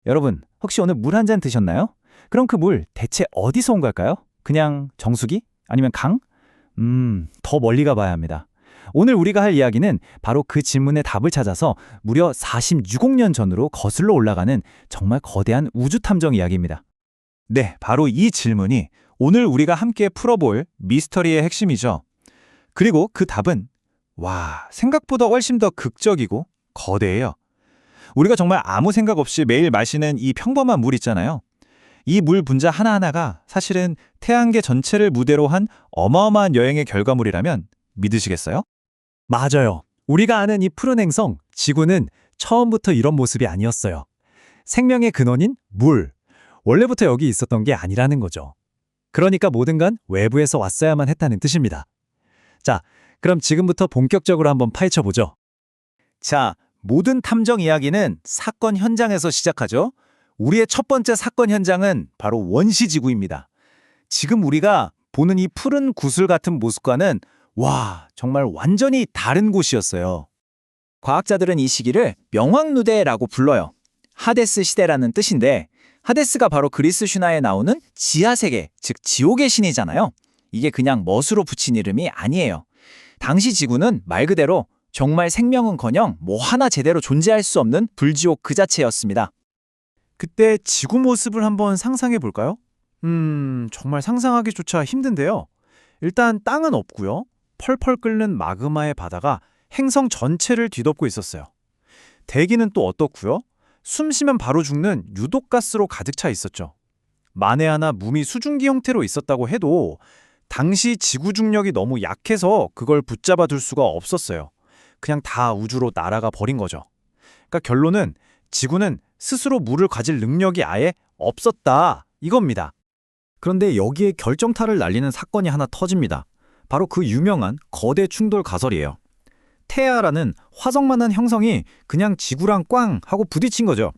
여러분, 혹시 오늘 물 한 잔 드셨나요? 그럼 그 물 대체 어디서 온 걸까요? 그냥 정수기? 아니면 강? 더 멀리 가봐야 합니다. 오늘 우리가 할 이야기는 바로 그 질문의 답을 찾아서 무려 46억 년 전으로 거슬러 올라가는 정말 거대한 우주 탐정 이야기입니다. 네, 바로 이 질문이 오늘 우리가 함께 풀어볼 미스터리의 핵심이죠. 그리고 그 답은 생각보다 훨씬 더 극적이고 거대해요. 우리가 정말 아무 생각 없이 매일 마시는 이 평범한 물 있잖아요. 이 물 분자 하나하나가 사실은 태양계 전체를 무대로 한 어마어마한 여행의 결과물이라면 믿으시겠어요? 맞아요. 우리가 아는 이 푸른 행성, 지구는 처음부터 이런 모습이 아니었어요. 생명의 근원인 물, 원래부터 여기 있었던 게 아니라는 거죠. 그러니까 모든 건 외부에서 왔어야만 했다는 뜻입니다. 자, 그럼 지금부터 본격적으로 한번 파헤쳐보죠. 자, 모든 탐정 이야기는 사건 현장에서 시작하죠. 우리의 첫 번째 사건 현장은 바로 원시지구입니다. 지금 우리가 보는 이 푸른 구슬 같은 모습과는 정말 완전히 다른 곳이었어요. 과학자들은 이 시기를 명왕누대라고 불러요. 하데스 시대라는 뜻인데 하데스가 바로 그리스 신화에 나오는 지하세계, 즉 지옥의 신이잖아요. 이게 그냥 멋으로 붙인 이름이 아니에요. 당시 지구는 말 그대로 정말 생명은커녕 뭐 하나 제대로 존재할 수 없는 불지옥 그 자체였습니다. 그때 지구 모습을 한번 상상해 볼까요? 정말 상상하기조차 힘든데요. 일단 땅은 없고요. 펄펄 끓는 마그마의 바다가 행성 전체를 뒤덮고 있었어요. 대기는 또 어떻고요? 숨 쉬면 바로 죽는 유독가스로 가득 차 있었죠. 만에 하나 몸이 수증기 형태로 있었다고 해도 당시 지구 중력이 너무 약해서 그걸 붙잡아 둘 수가 없었어요. 그냥 다 우주로 날아가 버린 거죠. 그러니까 결론은 지구는 스스로 물을 가질 능력이 아예 없었다, 이겁니다. 그런데 여기에 결정타를 날리는 사건이 하나 터집니다. 바로 그 유명한 거대 충돌 가설이에요. 테아라는 화성만한 형성이 그냥 지구랑 꽝 하고 부딪힌 거죠.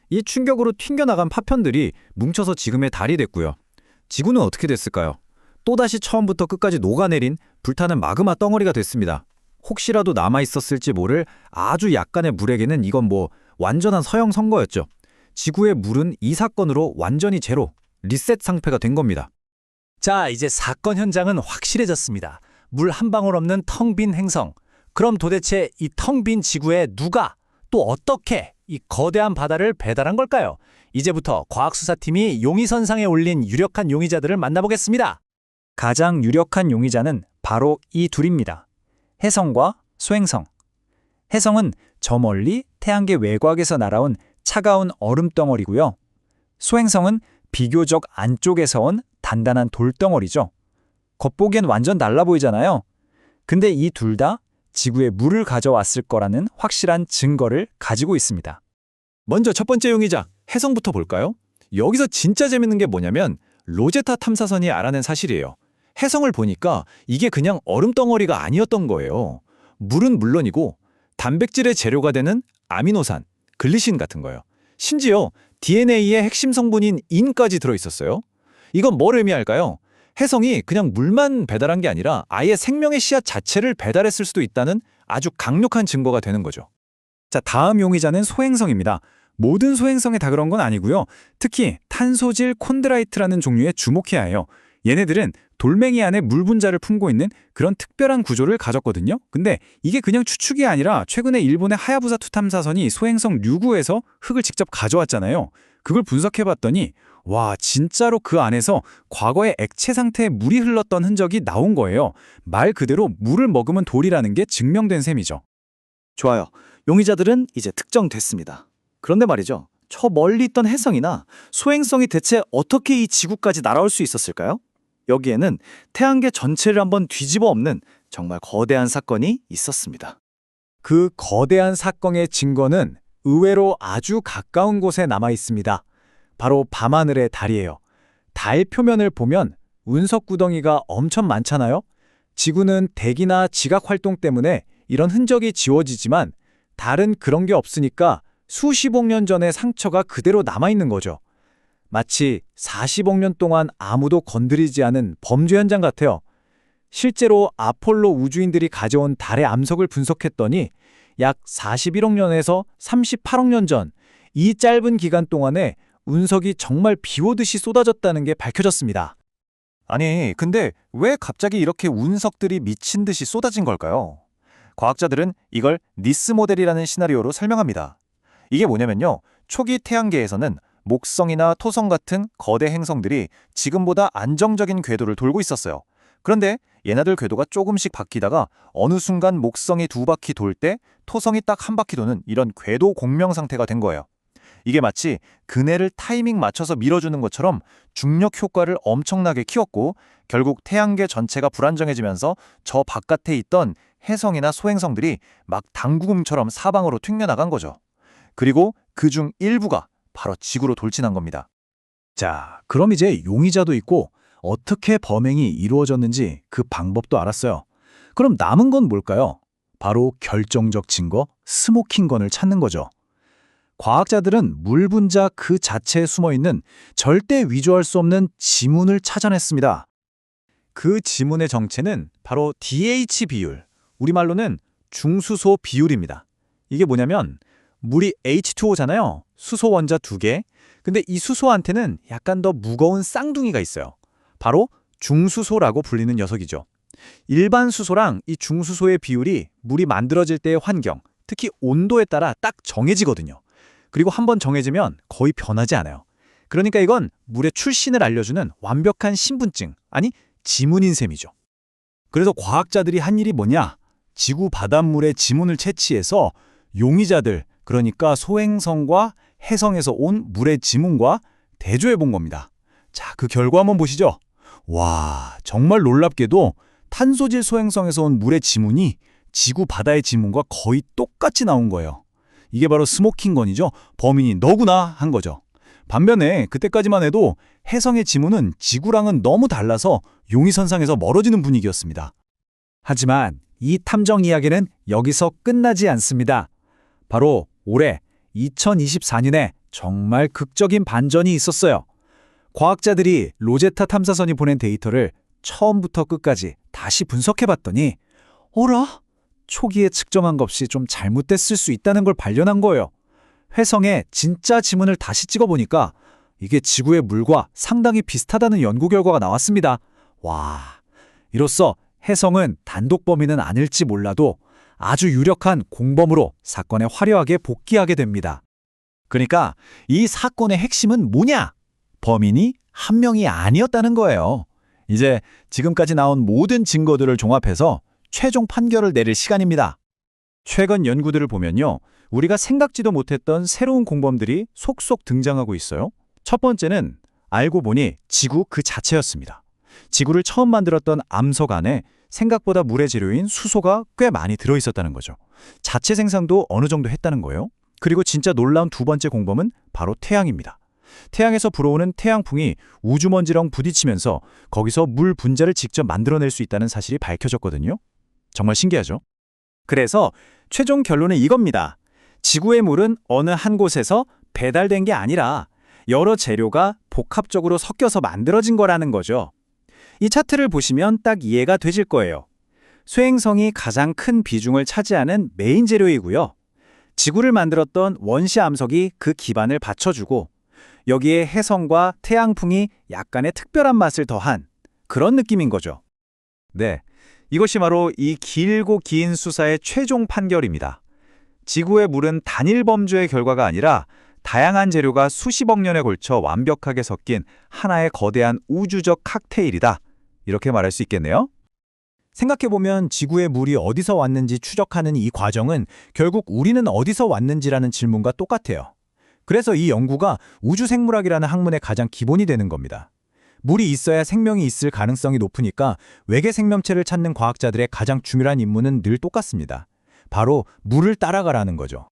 이 충격으로 튕겨나간 파편들이 뭉쳐서 지금의 달이 됐고요. 지구는 어떻게 됐을까요? 또다시 처음부터 끝까지 녹아내린 불타는 마그마 덩어리가 됐습니다. 혹시라도 남아있었을지 모를 아주 약간의 물에게는 이건 뭐 완전한 서형 선거였죠. 지구의 물은 이 사건으로 완전히 제로, 리셋 상태가 된 겁니다. 자, 이제 사건 현장은 확실해졌습니다. 물 한 방울 없는 텅 빈 행성. 그럼 도대체 이 텅 빈 지구에 누가 또 어떻게 이 거대한 바다를 배달한 걸까요? 이제부터 과학수사팀이 용의선상에 올린 유력한 용의자들을 만나보겠습니다. 가장 유력한 용의자는 바로 이 둘입니다. 혜성과 소행성. 혜성은 저 멀리 태양계 외곽에서 날아온 차가운 얼음 덩어리고요. 소행성은 비교적 안쪽에서 온 단단한 돌덩어리죠. 겉보기엔 완전 달라 보이잖아요. 근데 이 둘 다 지구에 물을 가져왔을 거라는 확실한 증거를 가지고 있습니다. 먼저 첫 번째 용의자, 혜성부터 볼까요? 여기서 진짜 재밌는 게 뭐냐면 로제타 탐사선이 알아낸 사실이에요. 혜성을 보니까 이게 그냥 얼음덩어리가 아니었던 거예요. 물은 물론이고 단백질의 재료가 되는 아미노산, 글리신 같은 거예요. 심지어 DNA의 핵심 성분인 인까지 들어있었어요. 이건 뭘 의미할까요? 혜성이 그냥 물만 배달한 게 아니라 아예 생명의 씨앗 자체를 배달했을 수도 있다는 아주 강력한 증거가 되는 거죠. 자, 다음 용의자는 소행성입니다. 모든 소행성이 다 그런 건 아니고요. 특히 탄소질 콘드라이트라는 종류에 주목해야 해요. 얘네들은 돌멩이 안에 물 분자를 품고 있는 그런 특별한 구조를 가졌거든요. 근데 이게 그냥 추측이 아니라 최근에 일본의 하야부사 2 탐사선이 소행성 류구에서 흙을 직접 가져왔잖아요. 그걸 분석해봤더니 진짜로 그 안에서 과거의 액체 상태의 물이 흘렀던 흔적이 나온 거예요. 말 그대로 물을 머금은 돌이라는 게 증명된 셈이죠. 좋아요. 용의자들은 이제 특정됐습니다. 그런데 말이죠. 저 멀리 있던 혜성이나 소행성이 대체 어떻게 이 지구까지 날아올 수 있었을까요? 여기에는 태양계 전체를 한번 뒤집어 엎는 정말 거대한 사건이 있었습니다. 그 거대한 사건의 증거는 의외로 아주 가까운 곳에 남아 있습니다. 바로 밤하늘의 달이에요. 달 표면을 보면 운석 구덩이가 엄청 많잖아요. 지구는 대기나 지각 활동 때문에 이런 흔적이 지워지지만 달은 그런 게 없으니까 수십억 년 전의 상처가 그대로 남아있는 거죠. 마치 40억 년 동안 아무도 건드리지 않은 범죄 현장 같아요. 실제로 아폴로 우주인들이 가져온 달의 암석을 분석했더니 약 41억 년에서 38억 년 전, 이 짧은 기간 동안에 운석이 정말 비 오듯이 쏟아졌다는 게 밝혀졌습니다. 아니, 근데 왜 갑자기 이렇게 운석들이 미친 듯이 쏟아진 걸까요? 과학자들은 이걸 니스 모델이라는 시나리오로 설명합니다. 이게 뭐냐면요. 초기 태양계에서는 목성이나 토성 같은 거대 행성들이 지금보다 안정적인 궤도를 돌고 있었어요. 그런데 얘네들 궤도가 조금씩 바뀌다가 어느 순간 목성이 2바퀴 돌 때 토성이 딱 1바퀴 도는 이런 궤도 공명 상태가 된 거예요. 이게 마치 그네를 타이밍 맞춰서 밀어주는 것처럼 중력 효과를 엄청나게 키웠고 결국 태양계 전체가 불안정해지면서 저 바깥에 있던 혜성이나 소행성들이 막 당구공처럼 사방으로 튕겨나간 거죠. 그리고 그중 일부가 바로 지구로 돌진한 겁니다. 자, 그럼 이제 용의자도 있고 어떻게 범행이 이루어졌는지 그 방법도 알았어요. 그럼 남은 건 뭘까요? 바로 결정적 증거, 스모킹건을 찾는 거죠. 과학자들은 물 분자 그 자체에 숨어있는 절대 위조할 수 없는 지문을 찾아냈습니다. 그 지문의 정체는 바로 DH 비율, 우리말로는 중수소 비율입니다. 이게 뭐냐면 물이 H2O잖아요. 수소 원자 2개. 근데 이 수소한테는 약간 더 무거운 쌍둥이가 있어요. 바로 중수소라고 불리는 녀석이죠. 일반 수소랑 이 중수소의 비율이 물이 만들어질 때의 환경, 특히 온도에 따라 딱 정해지거든요. 그리고 한번 정해지면 거의 변하지 않아요. 그러니까 이건 물의 출신을 알려주는 완벽한 신분증, 아니 지문인 셈이죠. 그래서 과학자들이 한 일이 뭐냐? 지구 바닷물의 지문을 채취해서 용의자들, 그러니까 소행성과 혜성에서 온 물의 지문과 대조해 본 겁니다. 자, 그 결과 한번 보시죠. 와, 정말 놀랍게도 탄소질 소행성에서 온 물의 지문이 지구 바다의 지문과 거의 똑같이 나온 거예요. 이게 바로 스모킹건이죠. 범인이 너구나 한 거죠. 반면에 그때까지만 해도 혜성의 지문은 지구랑은 너무 달라서 용의선상에서 멀어지는 분위기였습니다. 하지만 이 탐정 이야기는 여기서 끝나지 않습니다. 바로 올해 2024년에 정말 극적인 반전이 있었어요. 과학자들이 로제타 탐사선이 보낸 데이터를 처음부터 끝까지 다시 분석해봤더니 어라? 초기에 측정한 것이 좀 잘못됐을 수 있다는 걸 발견한 거예요. 혜성의 진짜 지문을 다시 찍어보니까 이게 지구의 물과 상당히 비슷하다는 연구 결과가 나왔습니다. 와, 이로써 혜성은 단독 범인은 아닐지 몰라도 아주 유력한 공범으로 사건에 화려하게 복귀하게 됩니다. 그러니까 이 사건의 핵심은 뭐냐? 범인이 한 명이 아니었다는 거예요. 이제 지금까지 나온 모든 증거들을 종합해서 최종 판결을 내릴 시간입니다. 최근 연구들을 보면요. 우리가 생각지도 못했던 새로운 공범들이 속속 등장하고 있어요. 첫 번째는 알고 보니 지구 그 자체였습니다. 지구를 처음 만들었던 암석 안에 생각보다 물의 재료인 수소가 꽤 많이 들어있었다는 거죠. 자체 생산도 어느 정도 했다는 거예요. 그리고 진짜 놀라운 두 번째 공범은 바로 태양입니다. 태양에서 불어오는 태양풍이 우주먼지랑 부딪히면서 거기서 물 분자를 직접 만들어낼 수 있다는 사실이 밝혀졌거든요. 정말 신기하죠? 그래서 최종 결론은 이겁니다. 지구의 물은 어느 한 곳에서 배달된 게 아니라 여러 재료가 복합적으로 섞여서 만들어진 거라는 거죠. 이 차트를 보시면 딱 이해가 되실 거예요. 소행성이 가장 큰 비중을 차지하는 메인 재료이고요. 지구를 만들었던 원시 암석이 그 기반을 받쳐주고 여기에 혜성과 태양풍이 약간의 특별한 맛을 더한 그런 느낌인 거죠. 네, 이것이 바로 이 길고 긴 수사의 최종 판결입니다. 지구의 물은 단일 범죄의 결과가 아니라 다양한 재료가 수십억 년에 걸쳐 완벽하게 섞인 하나의 거대한 우주적 칵테일이다. 이렇게 말할 수 있겠네요. 생각해보면 지구의 물이 어디서 왔는지 추적하는 이 과정은 결국 우리는 어디서 왔는지라는 질문과 똑같아요. 그래서 이 연구가 우주생물학이라는 학문의 가장 기본이 되는 겁니다. 물이 있어야 생명이 있을 가능성이 높으니까 외계 생명체를 찾는 과학자들의 가장 중요한 임무는 늘 똑같습니다. 바로 물을 따라가라는 거죠.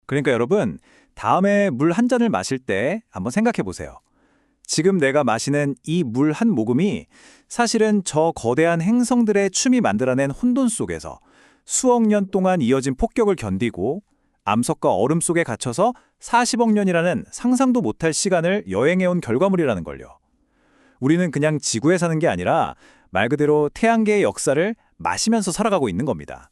그러니까 여러분, 다음에 물 한 잔을 마실 때 한번 생각해 보세요. 지금 내가 마시는 이 물 한 모금이 사실은 저 거대한 행성들의 춤이 만들어낸 혼돈 속에서 수억 년 동안 이어진 폭격을 견디고 암석과 얼음 속에 갇혀서 40억 년이라는 상상도 못할 시간을 여행해온 결과물이라는 걸요. 우리는 그냥 지구에 사는 게 아니라 말 그대로 태양계의 역사를 마시면서 살아가고 있는 겁니다.